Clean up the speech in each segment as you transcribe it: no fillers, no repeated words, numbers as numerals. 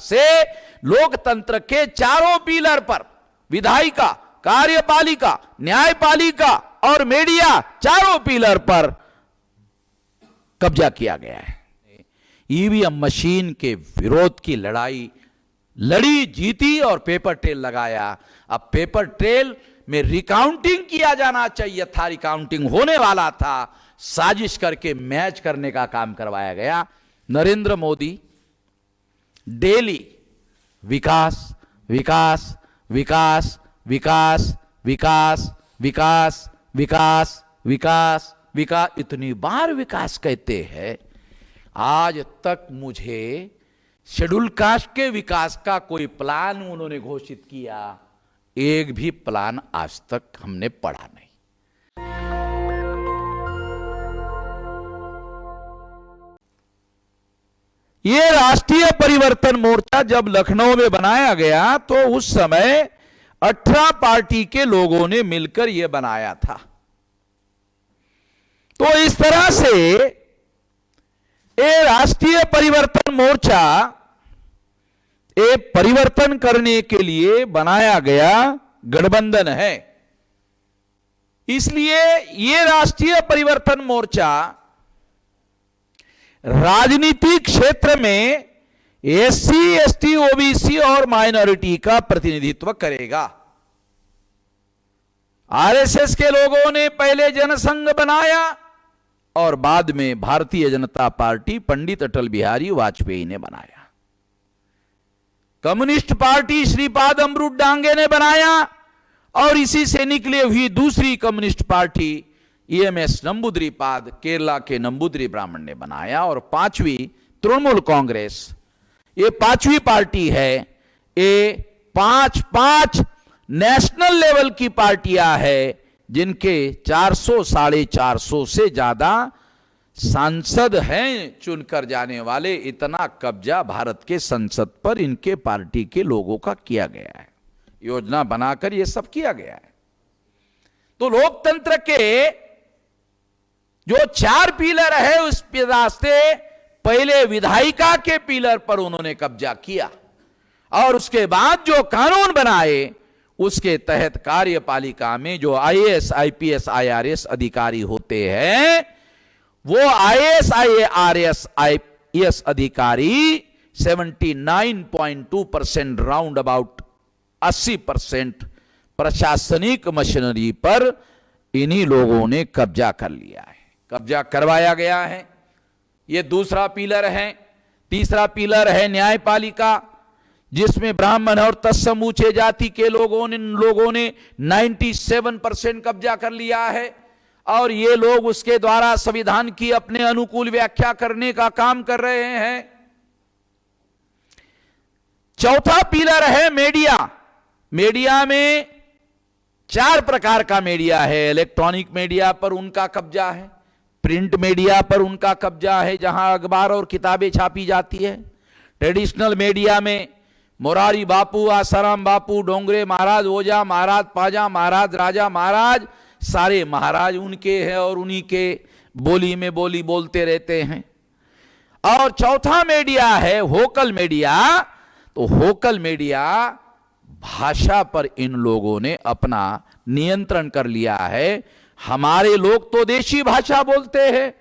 से लोकतंत्र के चारों पिलर पर, विधायिका, कार्यपालिका, न्यायपालिका और मीडिया, चारों पिलर पर कब्जा किया गया है। ईवीएम मशीन के विरोध की लड़ाई लड़ी, जीती और पेपर ट्रेल लगाया। अब पेपर ट्रेल में रिकाउंटिंग किया जाना चाहिए था, रिकाउंटिंग होने वाला था, साजिश करके मैच करने का काम करवाया गया। नरेंद्र मोदी डेली विकास विकास विकास विकास विकास विकास विकास विकास विकास इतनी बार विकास कहते हैं, आज तक मुझे शेड्यूल कास्ट के विकास का कोई प्लान उन्होंने घोषित किया, एक भी प्लान आज तक हमने पढ़ा नहीं। ये राष्ट्रीय परिवर्तन मोर्चा जब लखनऊ में बनाया गया तो उस समय 18 पार्टी के लोगों ने मिलकर यह बनाया था। तो इस तरह से ये राष्ट्रीय परिवर्तन मोर्चा ये परिवर्तन करने के लिए बनाया गया गठबंधन है। इसलिए ये राष्ट्रीय परिवर्तन मोर्चा राजनीतिक क्षेत्र में एससी, एसटी, ओबीसी और माइनॉरिटी का प्रतिनिधित्व करेगा। आरएसएस के लोगों ने पहले जनसंघ बनाया और बाद में भारतीय जनता पार्टी पंडित अटल बिहारी वाजपेयी ने बनाया। कम्युनिस्ट पार्टी श्रीपाद अमृत डांगे ने बनाया और इसी से निकले हुई दूसरी communist party EMS Namboodiripad, Kerala के नंबूद्री ब्राह्मण ने बनाया। और पांचवी तृणमूल कांग्रेस, ये पांचवी पार्टी है। ये पांच नेशनल लेवल की पार्टियां हैं जिनके 400 साढ़े 400 से ज्यादा सांसद हैं चुनकर जाने वाले। इतना कब्जा भारत के संसद पर इनके पार्टी के लोगों का किया गया है, योजना बनाकर यह सब किया गया है। तो लोकतंत्र के जो 4 पिलर है उस रास्ते पहले विधायिका के पिलर पर उन्होंने कब्जा किया और उसके बाद जो कानून बनाए उसके तहत कार्यपालिका में जो आईएएस, आईपीएस, आईआरएस अधिकारी होते हैं वो आईएएस, आईआरएस, आईपीएस अधिकारी 79.2% राउंड अबाउट 80% प्रशासनिक मशीनरी पर इन्हीं लोगों ने कब्जा कर लिया है, कब्जा करवाया गया है। ये दूसरा पिलर है। तीसरा पिलर है न्यायपालिका, जिसमें ब्राह्मण और तत्समूचे जाति के लोगों ने 97% कब्जा कर लिया है और ये लोग उसके द्वारा संविधान की अपने अनुकूल व्याख्या करने का काम कर रहे हैं। चौथा पिलर है मीडिया। मीडिया में 4 प्रकार का मीडिया है। इलेक्ट्रॉनिक मीडिया पर उनका कब्जा है, प्रिंट मीडिया पर उनका कब्जा है जहां अखबार और किताबें छापी जाती है। ट्रेडिशनल मीडिया में मोरारी बापू, आसाराम बापू, डोंगरे महाराज, ओझा महाराज, पाजा महाराज, राजा महाराज, सारे महाराज उनके हैं और उन्हीं के बोली में बोली बोलते रहते हैं। और चौथा मीडिया है होकल मीडिया। तो होकल मीडिया भाषा पर इन लोगों ने अपना नियंत्रण कर लिया है। हमारे लोग तो देशी भाषा बोलते हैं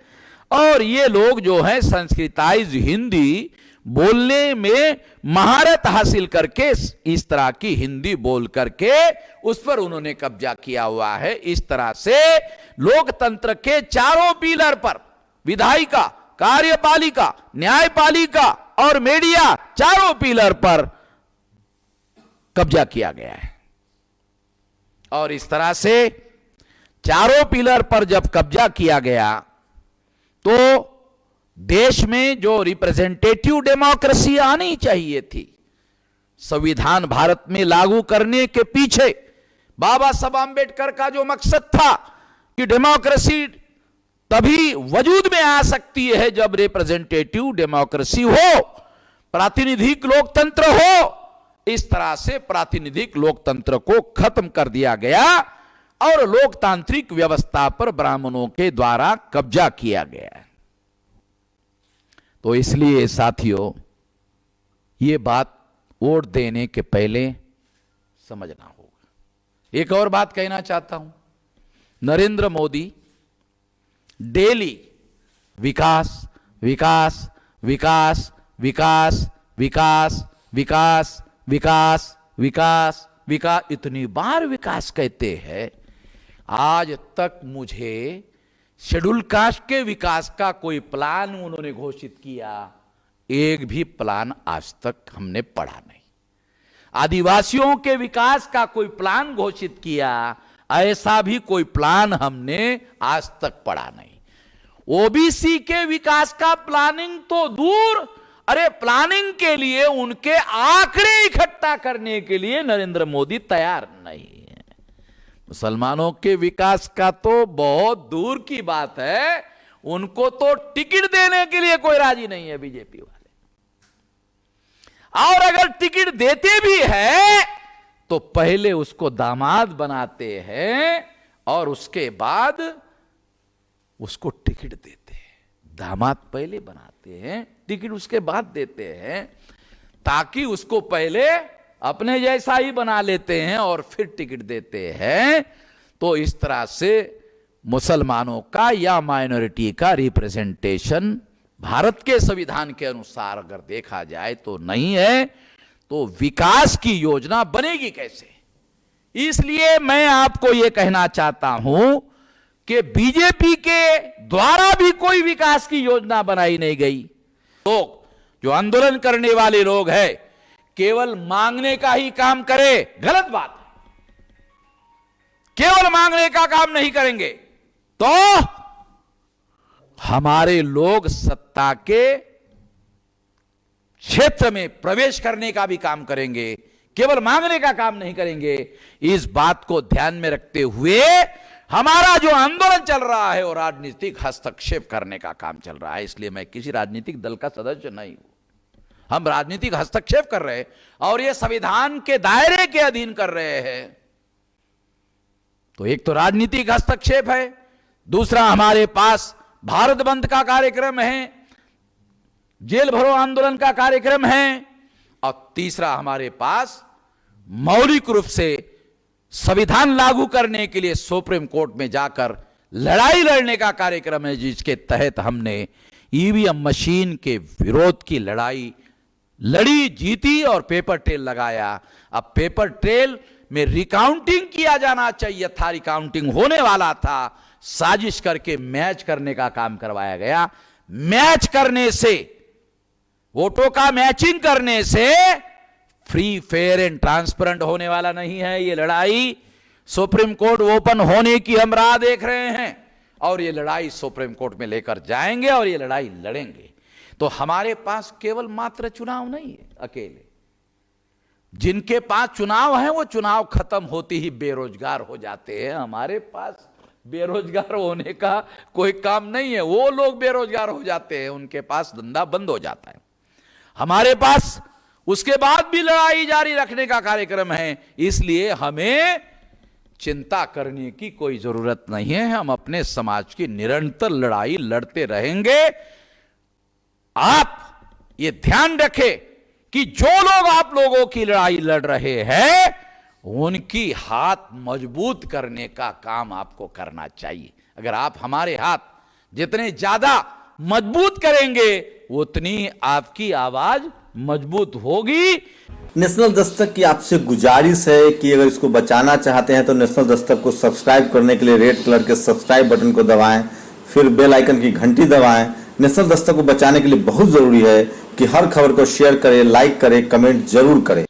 और ये लोग जो है संस्कृताइज हिंदी बोलने में महारत हासिल करके इस तरह की हिंदी बोल करके उस पर उन्होंने कब्जा किया हुआ है। इस तरह से लोकतंत्र के चारों पिलर पर, विधायिका, कार्यपालिका, न्यायपालिका और मीडिया, चारों पिलर पर कब्जा किया गया है। और इस तरह से चारों पिलर पर जब कब्जा किया गया तो देश में जो रिप्रेजेंटेटिव डेमोक्रेसी आनी चाहिए थी, संविधान भारत में लागू करने के पीछे बाबा साहब आंबेडकर का जो मकसद था कि डेमोक्रेसी तभी वजूद में आ सकती है जब रिप्रेजेंटेटिव डेमोक्रेसी हो, प्रातिनिधिक लोकतंत्र हो। इस तरह से प्रातिनिधिक लोकतंत्र को खत्म कर दिया गया और लोकतांत्रिक व्यवस्था पर ब्राह्मणों के द्वारा कब्जा किया गया। तो इसलिए साथियों, ये बात वोट देने के पहले समझना होगा। एक और बात कहना चाहता हूं, नरेंद्र मोदी डेली विकास विकास विकास विकास विकास विकास विकास विकास विकास इतनी बार विकास कहते हैं, आज तक मुझे शेड्यूल कास्ट के विकास का कोई प्लान उन्होंने घोषित किया, एक भी प्लान आज तक हमने पढ़ा नहीं। आदिवासियों के विकास का कोई प्लान घोषित किया, ऐसा भी कोई प्लान हमने आज तक पढ़ा नहीं। ओबीसी के विकास का प्लानिंग तो दूर, अरे प्लानिंग के लिए उनके आंकड़े इकट्ठा करने के लिए नरेंद्र मोदी तैयार नहीं है। मुसलमानों के विकास का तो बहुत दूर की बात है, उनको तो टिकट देने के लिए कोई राजी नहीं है बीजेपी वाले। और अगर टिकट देते भी है तो पहले उसको दामाद बनाते हैं और उसके बाद उसको टिकट देते हैं। दामाद पहले बनाते हैं, टिकट उसके बाद देते हैं, ताकि उसको पहले अपने जैसा ही बना लेते हैं और फिर टिकट देते हैं। तो इस तरह से मुसलमानों का या माइनॉरिटी का रिप्रेजेंटेशन भारत के संविधान के अनुसार अगर देखा जाए तो नहीं है, तो विकास की योजना बनेगी कैसे? इसलिए मैं आपको यह कहना चाहता हूं कि बीजेपी के द्वारा भी कोई विकास की योजना बनाई नहीं गई। लोग जो आंदोलन करने वाले लोग हैं, केवल मांगने का ही काम करे, गलत बात है। केवल मांगने का काम नहीं करेंगे तो हमारे लोग सत्ता के क्षेत्र में प्रवेश करने का भी काम करेंगे, केवल मांगने का काम नहीं करेंगे। इस बात को ध्यान में रखते हुए हमारा जो आंदोलन चल रहा है वो राजनीतिक हस्तक्षेप करने का काम चल रहा है। इसलिए मैं किसी राजनीतिक दल का सदस्य नहीं हूं, हम राजनीतिक हस्तक्षेप कर रहे हैं और ये संविधान के दायरे के अधीन कर रहे हैं। तो एक तो राजनीतिक हस्तक्षेप है, दूसरा हमारे पास भारत बंद का कार्यक्रम है, जेल भरो आंदोलन का कार्यक्रम है, और तीसरा हमारे पास मौलिक रूप से संविधान लागू करने के लिए सुप्रीम कोर्ट में जाकर लड़ाई लड़ने का कार्यक्रम है, जिसके तहत हमने ईवीएम मशीन के विरोध की लड़ाई लड़ी, जीती और पेपर ट्रेल लगाया। अब पेपर ट्रेल में रिकाउंटिंग किया जाना चाहिए था, रिकाउंटिंग होने वाला था, साजिश करके मैच करने का काम करवाया गया। मैच करने से, वोटों का मैचिंग करने से फ्री फेयर एंड ट्रांसपेरेंट होने वाला नहीं है। ये लड़ाई सुप्रीम कोर्ट ओपन होने की हम राह देख रहे हैं और ये लड़ाई सुप्रीम कोर्ट में लेकर जाएंगे और ये लड़ाई लड़ेंगे। तो हमारे पास केवल मात्र चुनाव नहीं है अकेले, जिनके पास चुनाव है वो चुनाव खत्म होते ही बेरोजगार हो जाते हैं। हमारे पास बेरोजगार होने का कोई काम नहीं है, वो लोग बेरोजगार हो जाते हैं, उनके पास धंधा बंद हो जाता है। हमारे पास उसके बाद भी लड़ाई जारी रखने का कार्यक्रम है, इसलिए हमें चिंता करने की कोई जरूरत नहीं है। हम अपने समाज की निरंतर लड़ाई लड़ते रहेंगे। आप ये ध्यान रखें कि जो लोग आप लोगों की लड़ाई लड़ रहे हैं उनकी हाथ मजबूत करने का काम आपको करना चाहिए। अगर आप हमारे हाथ जितने ज्यादा मजबूत करेंगे उतनी आपकी आवाज मजबूत होगी। नेशनल दस्तक की आपसे गुजारिश है कि अगर इसको बचाना चाहते हैं तो नेशनल दस्तक को सब्सक्राइब करने के लिए रेड कलर के सब्सक्राइब बटन को दबाएं, फिर बेल आइकन की घंटी दबाएं। नेशनल दस्तक को बचाने के लिए बहुत जरूरी है कि हर खबर को शेयर करें, लाइक करें, कमेंट जरूर करें।